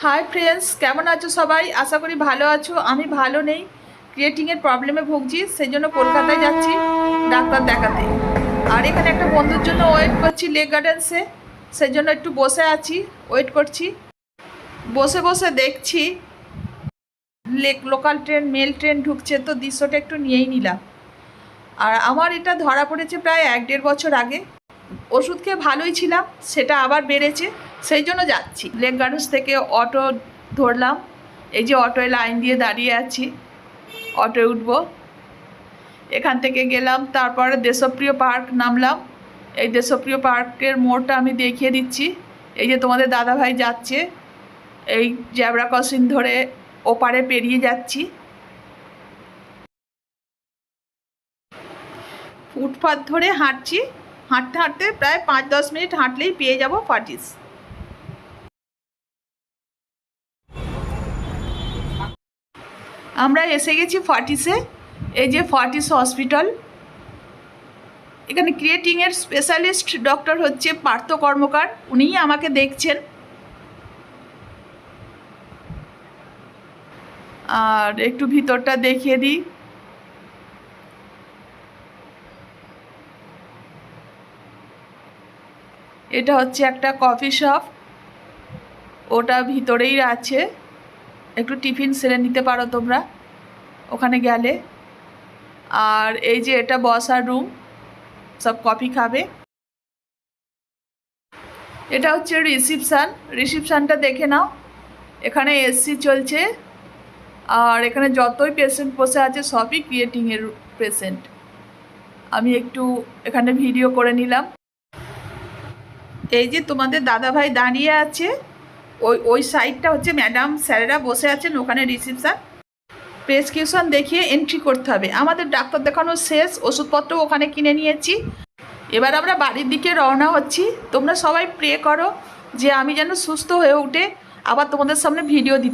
Hi friends, কেমন আছো সবাই? আশা করি ভালো আছো। আমি ভালো নেই, ক্রিয়েটিংয়ের প্রবলেমে ভুগছি, সেই জন্য কলকাতায় যাচ্ছি ডাক্তার দেখাতে। আর এখানে একটা বন্ধুর জন্য ওয়েট করছি লেক গার্ডেন্সে, সেই জন্য একটু বসে আছি, ওয়েট করছি। বসে বসে দেখছি লোকাল ট্রেন, মেল ট্রেন ঢুকছে, তো দৃশ্যটা একটু নিয়েই নিলাম। আর আমার এটা ধরা পড়েছে প্রায় 1-1.5 বছর আগে। ওষুধ খেয়ে ভালোই ছিলাম, সেটা আবার বেড়েছে, সেই জন্য যাচ্ছি। লেক গার্ডেন্স থেকে অটো ধরলাম, এই যে অটোয় লাইন দিয়ে দাঁড়িয়ে আছি, অটোয় উঠবো। এখান থেকে গেলাম, তারপরে দেশপ্রিয় পার্ক নামলাম। এই দেশপ্রিয় পার্কের মোড়টা আমি দেখিয়ে দিচ্ছি। এই যে তোমাদের দাদাভাই যাচ্ছে, এই জ্যাবরা ক্রসিং ধরে ওপারে পেরিয়ে যাচ্ছি। ফুটপাথ ধরে হাঁটছি, হাঁটতে হাঁটতে প্রায় 5-10 মিনিট হাঁটলেই পেয়ে যাব ফার্টিস। আমরা এসে গেছি ফার্টিসে। এই যে ফার্টিস হসপিটাল। এখানে ক্রিয়েটিংয়ের স্পেশালিস্ট ডক্টর হচ্ছে পার্থ কর্মকার, উনিই আমাকে দেখছেন। আর একটু ভিতরটা দেখিয়ে দিই। এটা হচ্ছে একটা কফি শপ, ওটা ভিতরেই আছে। একটু টিফিন সেরে নিতে পারো তোমরা ওখানে গেলে। আর এই যে এটা বসার রুম, সব কফি খাবে। এটা হচ্ছে রিসিপশানটা দেখে নাও। এখানে এসি চলছে, আর এখানে যতই পেশেন্ট বসে আছে সবই ক্রিয়েটিংয়ের পেশেন্ট। আমি একটু এখানে ভিডিও করে নিলাম। এই যে তোমাদের দাদাভাই দাঁড়িয়ে আছে, ওই সাইডটা হচ্ছে ম্যাডাম স্যারেরা বসে আছেন, ওখানে রিসিপশান। প্রেসক্রিপশন দেখিয়ে এন্ট্রি করতে হবে। আমাদের ডাক্তার দেখানো শেষ, ওষুধপত্র ওখানে কিনে নিয়েছি। এবার আমরা বাড়ির দিকে রওনা হচ্ছি। তোমরা সবাই প্রে করো যে আমি যেন সুস্থ হয়ে উঠে আবার তোমাদের সামনে ভিডিও দিতে